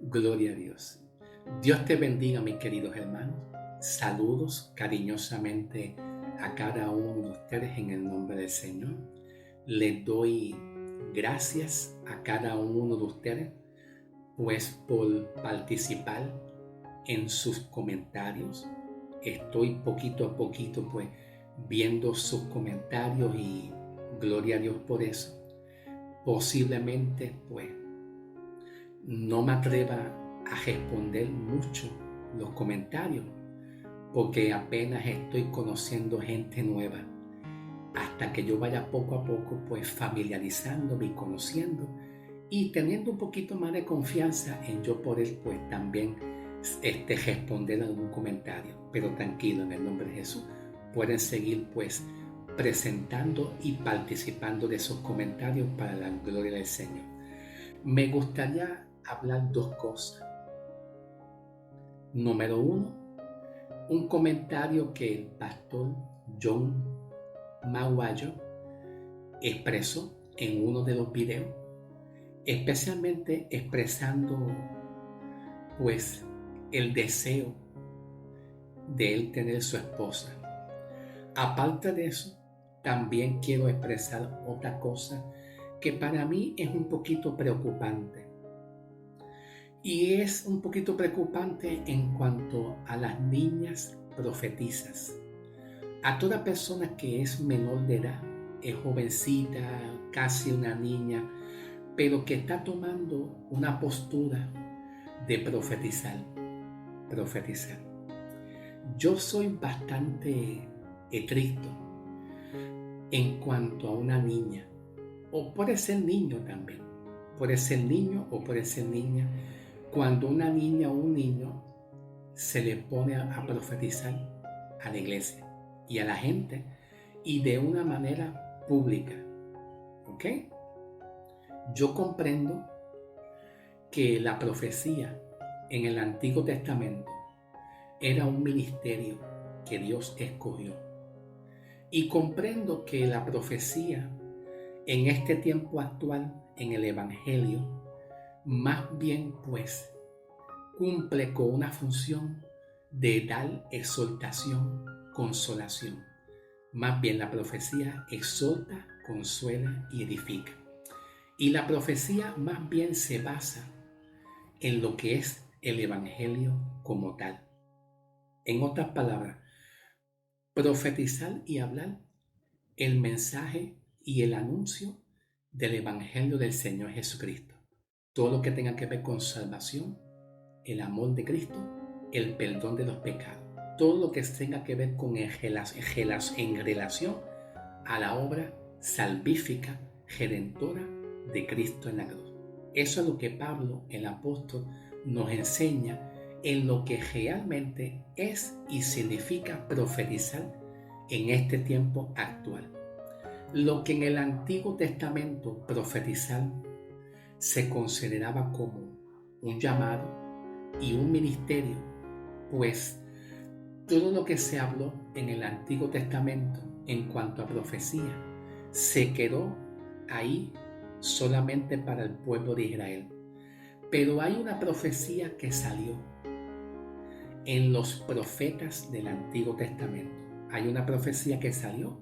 Gloria a Dios. Dios te bendiga, mis queridos hermanos. Saludos cariñosamente a cada uno de ustedes en el nombre del Señor. Les doy gracias a cada uno de ustedes, pues por participar en sus comentarios. Estoy poquito a poquito, pues, viendo sus comentarios y gloria a Dios por eso. Posiblemente, pues, no me atreva a responder mucho los comentarios porque apenas estoy conociendo gente nueva. Hasta que yo vaya poco a poco pues familiarizándome y conociendo y teniendo un poquito más de confianza en yo poder pues también responder algún comentario. Pero tranquilo, en el nombre de Jesús, pueden seguir pues presentando y participando de esos comentarios para la gloria del Señor. Me gustaría hablar dos cosas. Número uno, un comentario que el pastor John Maguayo expresó en uno de los videos, especialmente expresando pues el deseo de él tener su esposa. Aparte de eso, también quiero expresar otra cosa que para mí es un poquito preocupante. Y es un poquito preocupante en cuanto a las niñas profetizas. A toda persona que es menor de edad, es jovencita, casi una niña, pero que está tomando una postura de profetizar. Yo soy bastante estricto en cuanto a una niña, o puede ser niño también, puede ser niño o puede ser niña. Cuando una niña o un niño se le pone a profetizar a la iglesia y a la gente y de una manera pública, ¿ok? Yo comprendo que la profecía en el Antiguo Testamento era un ministerio que Dios escogió. Y comprendo que la profecía en este tiempo actual, en el Evangelio, más bien pues cumple con una función de dar exhortación, consolación. Más bien la profecía exhorta, consuela y edifica. Y la profecía más bien se basa en lo que es el Evangelio como tal. En otras palabras, profetizar y hablar el mensaje y el anuncio del Evangelio del Señor Jesucristo. Todo lo que tenga que ver con salvación, el amor de Cristo, el perdón de los pecados. Todo lo que tenga que ver con en relación a la obra salvífica, redentora de Cristo en la cruz. Eso es lo que Pablo, el apóstol, nos enseña en lo que realmente es y significa profetizar en este tiempo actual. Lo que en el Antiguo Testamento profetizar se consideraba como un llamado y un ministerio, pues todo lo que se habló en el Antiguo Testamento en cuanto a profecía se quedó ahí solamente para el pueblo de Israel. Pero hay una profecía que salió en los profetas del Antiguo Testamento. Hay una profecía que salió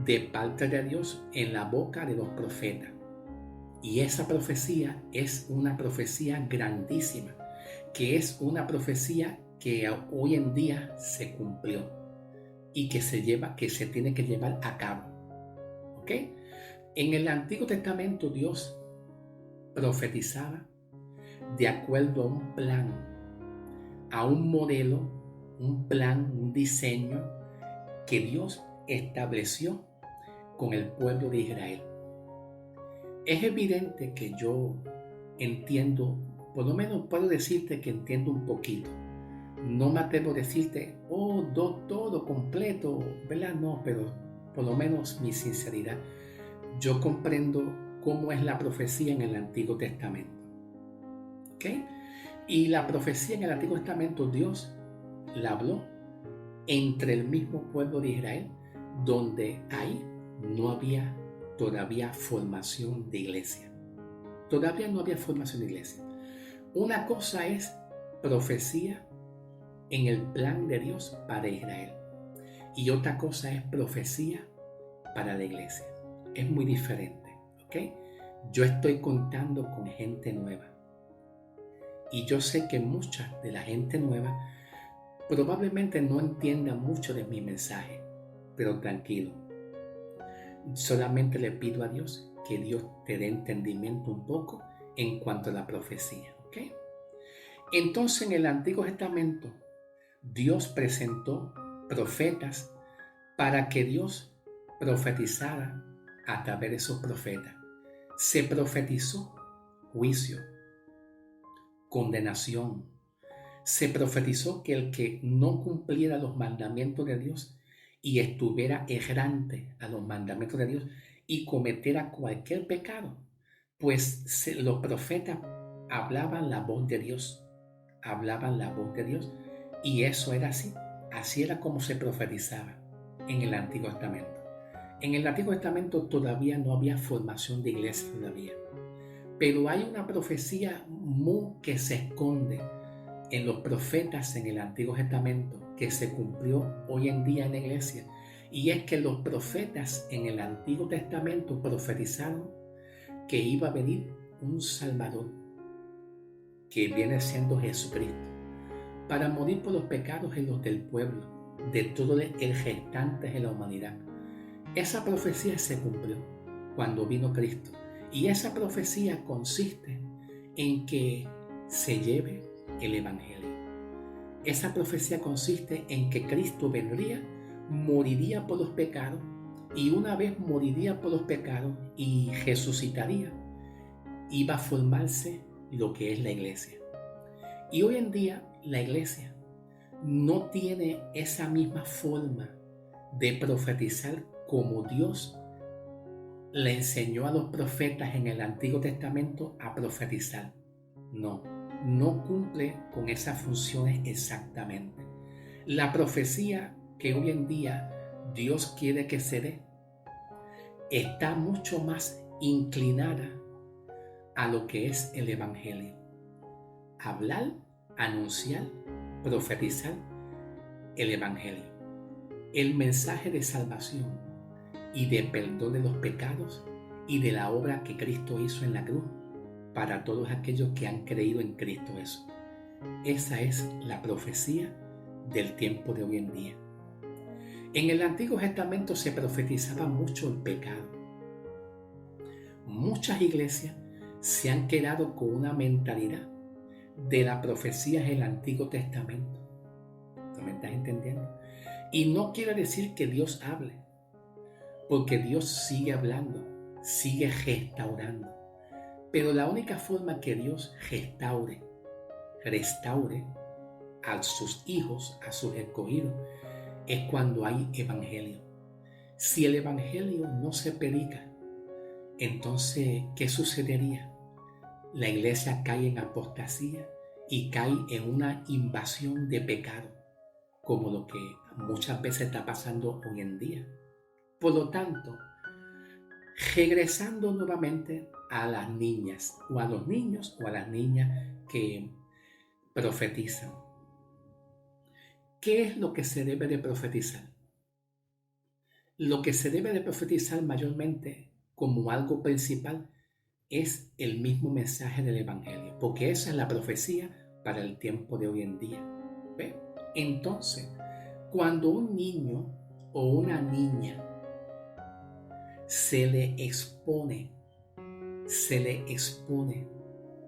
de parte de Dios en la boca de los profetas. Y esa profecía es una profecía grandísima, que es una profecía que hoy en día se cumplió y que se tiene que llevar a cabo. ¿Ok? En el Antiguo Testamento Dios profetizaba de acuerdo a un plan, a un modelo, un plan, un diseño que Dios estableció con el pueblo de Israel. Es evidente que yo entiendo, por lo menos puedo decirte que entiendo un poquito. No me atrevo a decirte, todo completo, ¿verdad? No, pero por lo menos mi sinceridad, yo comprendo cómo es la profecía en el Antiguo Testamento. ¿Ok? Y la profecía en el Antiguo Testamento, Dios la habló entre el mismo pueblo de Israel, donde ahí no había todavía formación de iglesia. Todavía no había formación de iglesia. Una cosa es profecía en el plan de Dios para Israel y otra cosa es profecía para la iglesia. Es muy diferente, ¿ok? Yo estoy contando con gente nueva y yo sé que mucha de la gente nueva probablemente no entienda mucho de mi mensaje, pero tranquilo, solamente le pido a Dios que Dios te dé entendimiento un poco en cuanto a la profecía, ¿ok? Entonces en el Antiguo Testamento Dios presentó profetas para que Dios profetizara a través de esos profetas. Se profetizó juicio, condenación. Se profetizó que el que no cumpliera los mandamientos de Dios y estuviera errante a los mandamientos de Dios y cometiera cualquier pecado, pues los profetas hablaban la voz de Dios, hablaban la voz de Dios, y eso era así. Así era como se profetizaba en el Antiguo Testamento. En el Antiguo Testamento todavía no había formación de iglesia todavía, pero hay una profecía que se esconde en los profetas en el Antiguo Testamento que se cumplió hoy en día en la iglesia, y es que los profetas en el Antiguo Testamento profetizaron que iba a venir un Salvador, que viene siendo Jesucristo, para morir por los pecados en los del pueblo, de todo el restante de la humanidad. Esa profecía se cumplió cuando vino Cristo, y esa profecía consiste en que se lleve el Evangelio. Esa profecía consiste en que Cristo vendría, moriría por los pecados, y una vez moriría por los pecados y resucitaría, iba a formarse lo que es la iglesia. Y hoy en día la iglesia no tiene esa misma forma de profetizar como Dios le enseñó a los profetas en el Antiguo Testamento a profetizar. No cumple con esas funciones exactamente. La profecía que hoy en día Dios quiere que se dé está mucho más inclinada a lo que es el Evangelio. Hablar, anunciar, profetizar el Evangelio. El mensaje de salvación y de perdón de los pecados y de la obra que Cristo hizo en la cruz para todos aquellos que han creído en Cristo Jesús. Esa es la profecía del tiempo de hoy en día. En el Antiguo Testamento se profetizaba mucho el pecado. Muchas iglesias se han quedado con una mentalidad de la profecía del Antiguo Testamento. ¿No me estás entendiendo? Y no quiere decir que Dios hable, porque Dios sigue hablando, sigue restaurando. Pero la única forma que Dios restaure a sus hijos, a sus escogidos, es cuando hay evangelio. Si el evangelio no se predica, entonces, ¿qué sucedería? La iglesia cae en apostasía y cae en una invasión de pecado, como lo que muchas veces está pasando hoy en día. Por lo tanto, regresando nuevamente a las niñas o a los niños o a las niñas que profetizan, ¿qué es lo que se debe de profetizar? Lo que se debe de profetizar mayormente como algo principal es el mismo mensaje del Evangelio, porque esa es la profecía para el tiempo de hoy en día. ¿Ve? Entonces, cuando un niño o una niña se le expone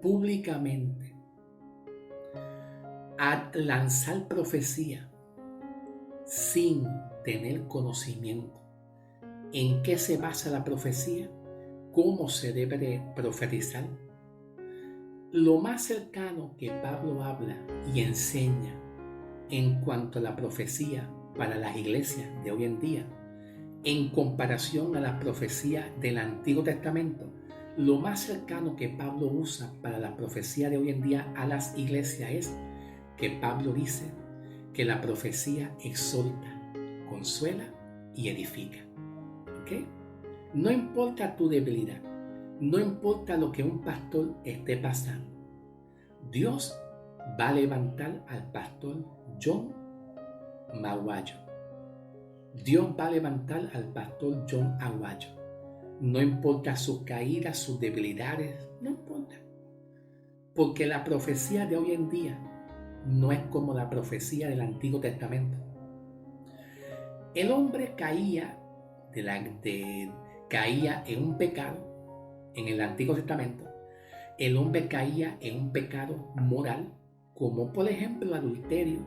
públicamente a lanzar profecía sin tener conocimiento en qué se basa la profecía, cómo se debe de profetizar, lo más cercano que Pablo habla y enseña en cuanto a la profecía para las iglesias de hoy en día, en comparación a la profecía del Antiguo Testamento, lo más cercano que Pablo usa para la profecía de hoy en día a las iglesias es que Pablo dice que la profecía exhorta, consuela y edifica. ¿Ok? No importa tu debilidad, no importa lo que un pastor esté pasando, Dios va a levantar al pastor John Maguayo. Dios va a levantar al pastor John Aguayo. No importa sus caídas, sus debilidades, no importa. Porque la profecía de hoy en día no es como la profecía del Antiguo Testamento. El hombre caía en un pecado en el Antiguo Testamento. El hombre caía en un pecado moral, como por ejemplo adulterio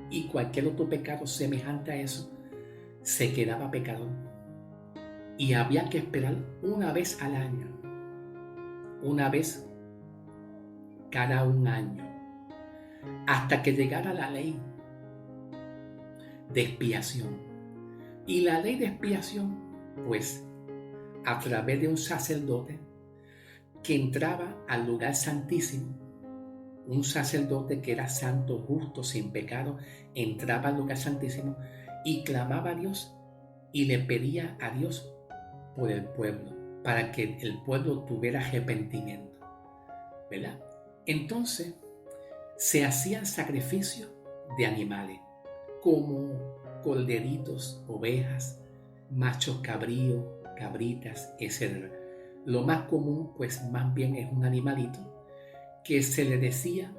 y cualquier otro pecado semejante a eso, se quedaba pecador. Y había que esperar una vez al año, una vez cada un año, hasta que llegara la ley de expiación. Y la ley de expiación, pues, a través de un sacerdote que entraba al lugar santísimo, un sacerdote que era santo, justo, sin pecado, entraba al lugar santísimo y clamaba a Dios y le pedía a Dios por el pueblo, para que el pueblo tuviera arrepentimiento, ¿verdad? Entonces, se hacían sacrificios de animales, como corderitos, ovejas, machos cabríos, cabritas, etc. Lo más común, pues más bien es un animalito que se le decía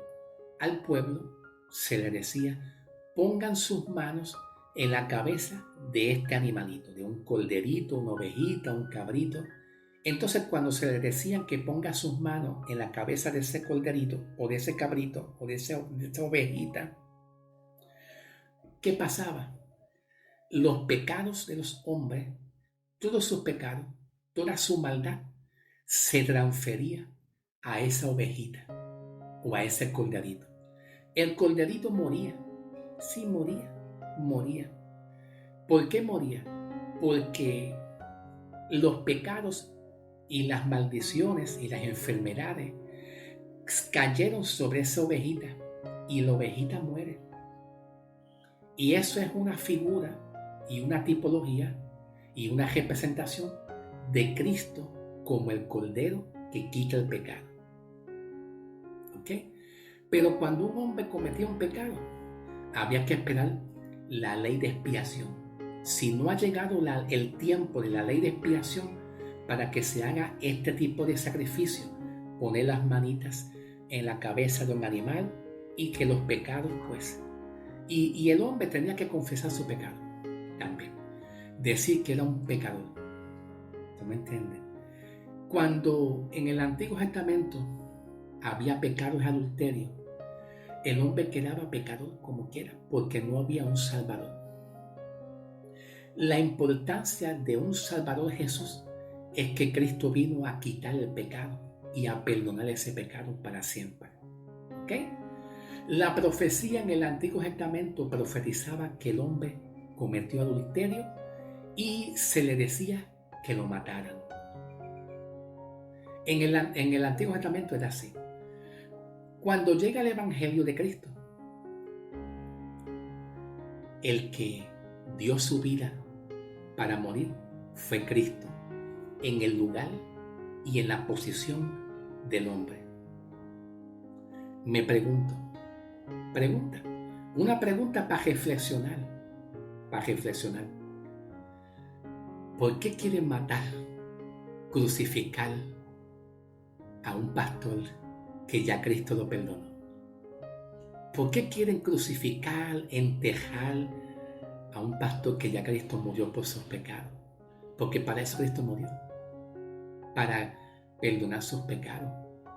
al pueblo, se le decía, pongan sus manos en la cabeza de este animalito, de un corderito, una ovejita, un cabrito. Entonces cuando se le decían que ponga sus manos en la cabeza de ese corderito o de ese cabrito o de esa ovejita, ¿qué pasaba? Los pecados de los hombres, todos sus pecados, toda su maldad, se transfería a esa ovejita o a ese corderito. El corderito moría, sí moría. ¿Por qué moría? Porque los pecados y las maldiciones y las enfermedades cayeron sobre esa ovejita y la ovejita muere. Y eso es una figura y una tipología y una representación de Cristo como el Cordero que quita el pecado. ¿Ok? Pero cuando un hombre cometía un pecado, había que esperar la ley de expiación. Si no ha llegado el tiempo de la ley de expiación para que se haga este tipo de sacrificio, poner las manitas en la cabeza de un animal y que los pecados, pues, y el hombre tenía que confesar su pecado también, decir que era un pecador. ¿No me entienden? Cuando en el Antiguo Testamento había pecados de adulterio, el hombre quedaba pecador como quiera, porque no había un Salvador. La importancia de un Salvador Jesús es que Cristo vino a quitar el pecado y a perdonar ese pecado para siempre. ¿Ok? La profecía en el Antiguo Testamento profetizaba que el hombre cometió adulterio y se le decía que lo mataran. En el Antiguo Testamento era así. Cuando llega el Evangelio de Cristo, el que dio su vida para morir fue Cristo, en el lugar y en la posición del hombre. Me pregunta, una pregunta para reflexionar. ¿Por qué quieren matar, crucificar a un pastor que ya Cristo lo perdonó? ¿Por qué quieren crucificar, enterrar a un pastor que ya Cristo murió por sus pecados? Porque para eso Cristo murió, para perdonar sus pecados.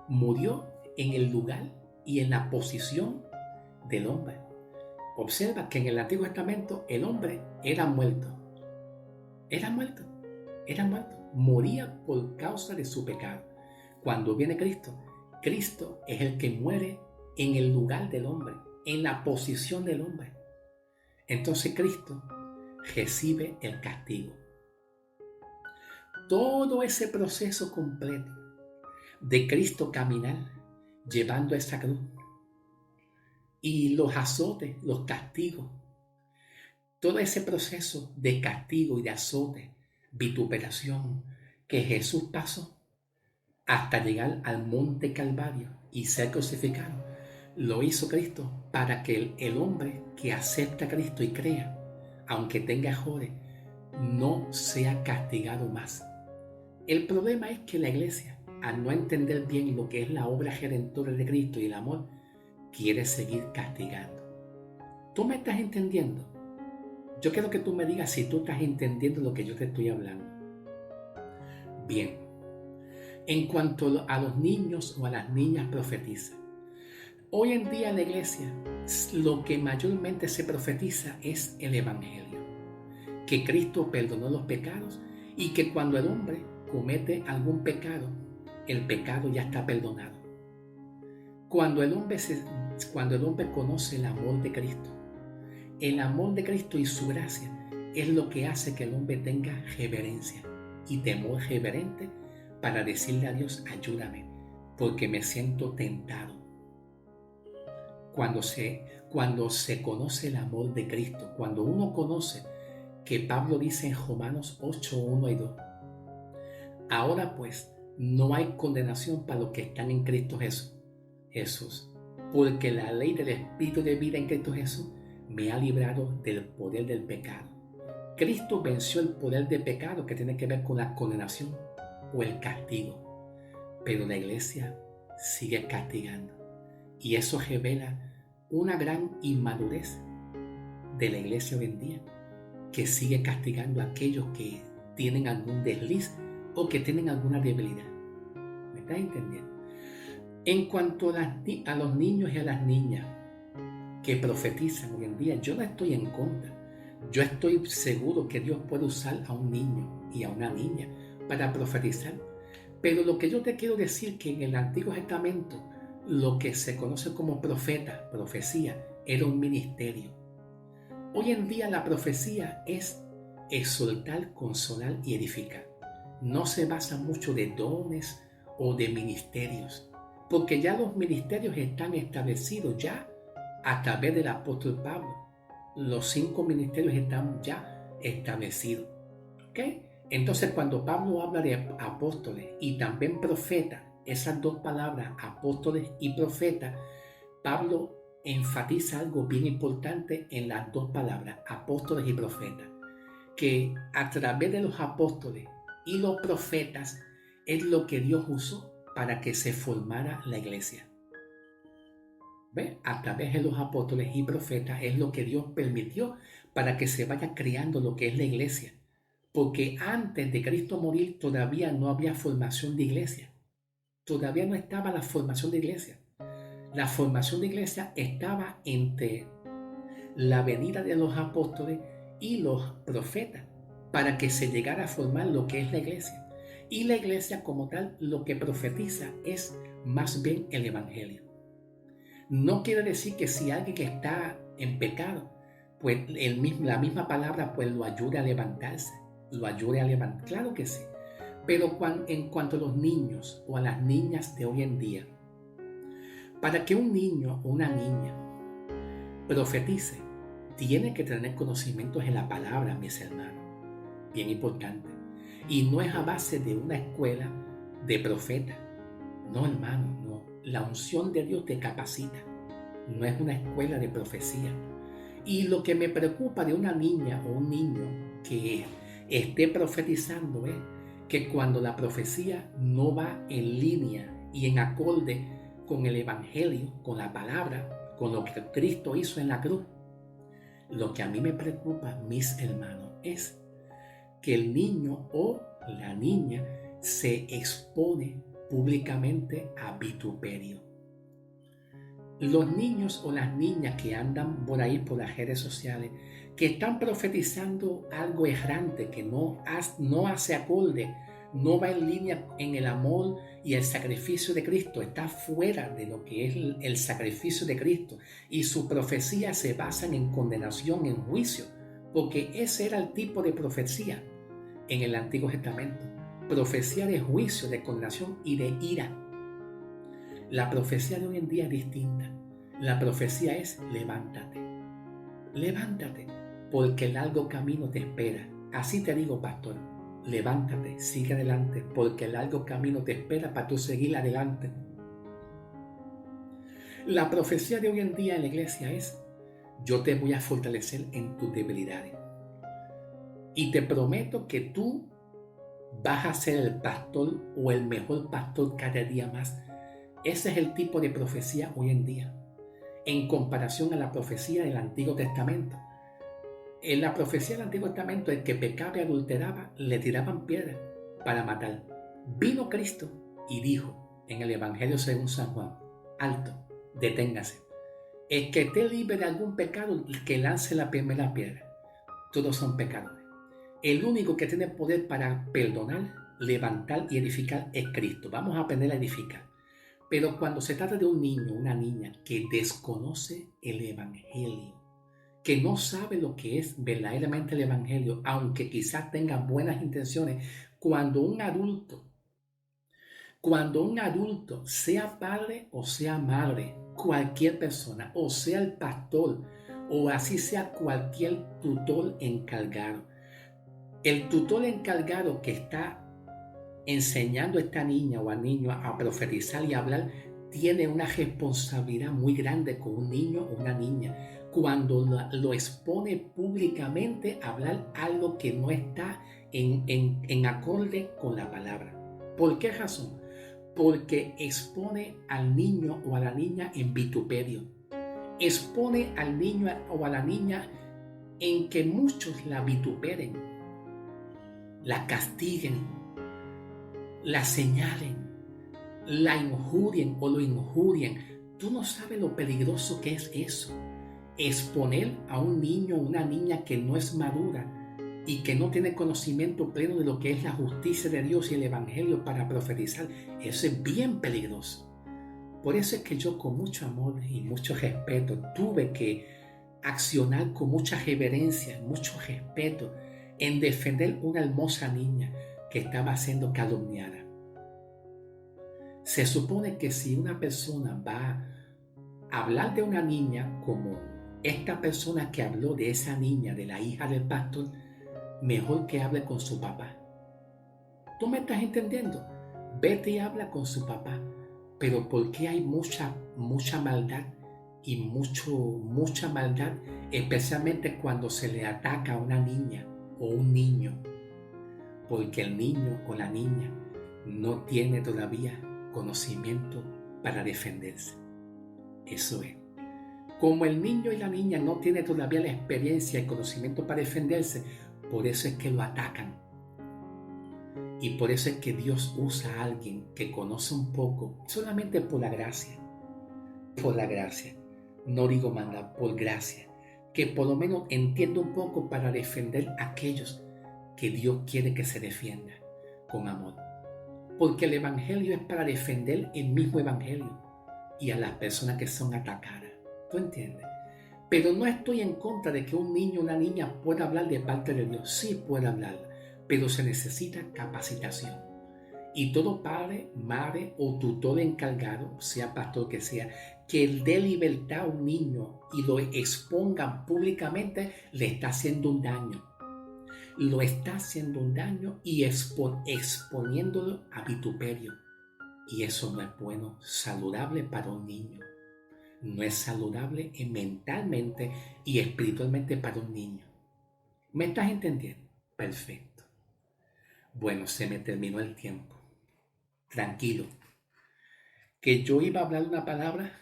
Murió en el lugar y en la posición del hombre. Observa que en el Antiguo Testamento el hombre era muerto, moría por causa de su pecado. Cuando viene Cristo, Cristo es el que muere en el lugar del hombre, en la posición del hombre. Entonces Cristo recibe el castigo. Todo ese proceso completo de Cristo caminar llevando esa cruz y los azotes, los castigos, todo ese proceso de castigo y de azote, vituperación que Jesús pasó, hasta llegar al monte Calvario y ser crucificado, lo hizo Cristo para que el hombre que acepta a Cristo y crea, aunque tenga errores, no sea castigado más. El problema es que la iglesia, al no entender bien lo que es la obra redentora de Cristo y el amor, quiere seguir castigando. ¿Tú me estás entendiendo? Yo quiero que tú me digas si tú estás entendiendo lo que yo te estoy hablando. Bien, en cuanto a los niños o a las niñas profetizan, hoy en día en la iglesia lo que mayormente se profetiza es el Evangelio, que Cristo perdonó los pecados y que cuando el hombre comete algún pecado, el pecado ya está perdonado. Cuando el hombre conoce el amor de Cristo y su gracia es lo que hace que el hombre tenga reverencia y temor reverente para decirle a Dios, ayúdame, porque me siento tentado. Cuando se conoce el amor de Cristo, cuando uno conoce que Pablo dice en Romanos 8, 1 y 2, ahora pues no hay condenación para los que están en Cristo Jesús, porque la ley del Espíritu de vida en Cristo Jesús me ha librado del poder del pecado. Cristo venció el poder del pecado que tiene que ver con la condenación o el castigo, pero la iglesia sigue castigando y eso revela una gran inmadurez de la iglesia hoy en día, que sigue castigando a aquellos que tienen algún desliz o que tienen alguna debilidad. ¿Me estás entendiendo? En cuanto a los niños y a las niñas que profetizan hoy en día, yo no estoy en contra. Yo estoy seguro que Dios puede usar a un niño y a una niña para profetizar. Pero lo que yo te quiero decir es que en el Antiguo Testamento lo que se conoce como profeta, profecía, era un ministerio. Hoy en día la profecía es exhortar, consolar y edificar. No se basa mucho de dones o de ministerios, porque ya los ministerios están establecidos ya a través del apóstol Pablo. Los 5 ministerios están ya establecidos. ¿Ok? Entonces cuando Pablo habla de apóstoles y también profetas, esas dos palabras, apóstoles y profetas, Pablo enfatiza algo bien importante en las dos palabras, apóstoles y profetas, que a través de los apóstoles y los profetas es lo que Dios usó para que se formara la iglesia. ¿Ve? A través de los apóstoles y profetas es lo que Dios permitió para que se vaya creando lo que es la iglesia. Porque antes de Cristo morir todavía no había formación de iglesia. Todavía no estaba la formación de iglesia. La formación de iglesia estaba entre la venida de los apóstoles y los profetas para que se llegara a formar lo que es la iglesia. Y la iglesia como tal lo que profetiza es más bien el evangelio. No quiere decir que si alguien que está en pecado, pues la misma palabra pues lo ayude a levantarse, lo ayude a levantar. Claro que sí. Pero en cuanto a los niños o a las niñas de hoy en día, para que un niño o una niña profetice, tiene que tener conocimientos en la palabra, mis hermanos. Bien importante. Y no es a base de una escuela de profetas. No, hermano, no. La unción de Dios te capacita. No es una escuela de profecía. Y lo que me preocupa de una niña o un niño que esté profetizando es que cuando la profecía no va en línea y en acorde con el evangelio, con la palabra, con lo que Cristo hizo en la cruz, lo que a mí me preocupa, mis hermanos, es que el niño o la niña se expone públicamente a vituperio. Los niños o las niñas que andan por ahí por las redes sociales, que están profetizando algo errante, que no hace acorde, no va en línea en el amor y el sacrificio de Cristo, está fuera de lo que es el sacrificio de Cristo, y su profecía se basan en condenación, en juicio, porque ese era el tipo de profecía en el Antiguo Testamento, profecía de juicio, de condenación y de ira. La profecía de hoy en día es distinta. La profecía es levántate, levántate, porque el largo camino te espera. Así te digo, pastor, levántate, sigue adelante, porque el largo camino te espera para tú seguir adelante. La profecía de hoy en día en la iglesia es: yo te voy a fortalecer en tus debilidades. Y te prometo que tú vas a ser el pastor o el mejor pastor cada día más. Ese es el tipo de profecía hoy en día, en comparación a la profecía del Antiguo Testamento. En la profecía del Antiguo Testamento, el que pecaba y adulteraba, le tiraban piedras para matar. Vino Cristo y dijo en el Evangelio según San Juan: alto, deténgase. El que esté libre de algún pecado, que lance la primera piedra. Todos son pecadores. El único que tiene poder para perdonar, levantar y edificar es Cristo. Vamos a aprender a edificar. Pero cuando se trata de un niño, una niña que desconoce el Evangelio, que no sabe lo que es verdaderamente el Evangelio, aunque quizás tenga buenas intenciones, cuando un adulto, sea padre o sea madre, cualquier persona, o sea el pastor, o así sea cualquier tutor encargado, el tutor encargado que está enseñando a esta niña o al niño a profetizar y hablar, tiene una responsabilidad muy grande con un niño o una niña cuando lo expone públicamente a hablar algo que no está en acorde con la palabra. ¿Por qué razón? Porque expone al niño o a la niña en vituperio. Expone al niño o a la niña en que muchos la vituperen, la castiguen, la señalen, la injurien o lo injurien. Tú no sabes lo peligroso que es eso. Exponer a un niño o una niña que no es madura y que no tiene conocimiento pleno de lo que es la justicia de Dios y el Evangelio para profetizar. Eso es bien peligroso. Por eso es que yo, con mucho amor y mucho respeto, tuve que accionar con mucha reverencia, mucho respeto en defender una hermosa niña que estaba siendo calumniada. Se supone que si una persona va a hablar de una niña como esta persona que habló de esa niña, de la hija del pastor, mejor que hable con su papá. ¿Tú me estás entendiendo? Vete y habla con su papá. Pero ¿por qué hay mucha maldad y mucha maldad, especialmente cuando se le ataca a una niña o un niño? Porque el niño o la niña no tiene todavía conocimiento para defenderse. Eso es. Como el niño y la niña no tienen todavía la experiencia y conocimiento para defenderse, por eso es que lo atacan. Y por eso es que Dios usa a alguien que conoce un poco, solamente por la gracia. Por la gracia. No digo manda, por gracia. Que por lo menos entienda un poco para defender a aquellos que Dios quiere que se defienda con amor. Porque el Evangelio es para defender el mismo Evangelio y a las personas que son atacadas. ¿Tú entiendes? Pero no estoy en contra de que un niño o una niña pueda hablar de parte de Dios. Sí puede hablar, pero se necesita capacitación. Y todo padre, madre o tutor encargado, sea pastor que sea, que dé libertad a un niño y lo exponga públicamente, le está haciendo un daño. Lo está haciendo un daño y exponiéndolo a vituperio. Y eso no es bueno, saludable para un niño. No es saludable mentalmente y espiritualmente para un niño. ¿Me estás entendiendo? Perfecto. Bueno, se me terminó el tiempo. Tranquilo. Que yo iba a hablar una palabra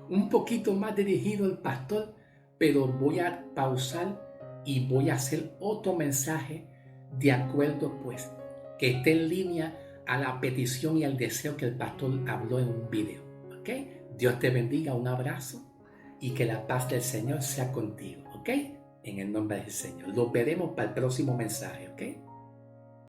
un poquito más dirigido al pastor, pero voy a pausar y voy a hacer otro mensaje de acuerdo, pues, que esté en línea a la petición y al deseo que el pastor habló en un video. ¿Ok? Dios te bendiga, un abrazo y que la paz del Señor sea contigo. ¿Ok? En el nombre del Señor. Lo veremos para el próximo mensaje. ¿Ok?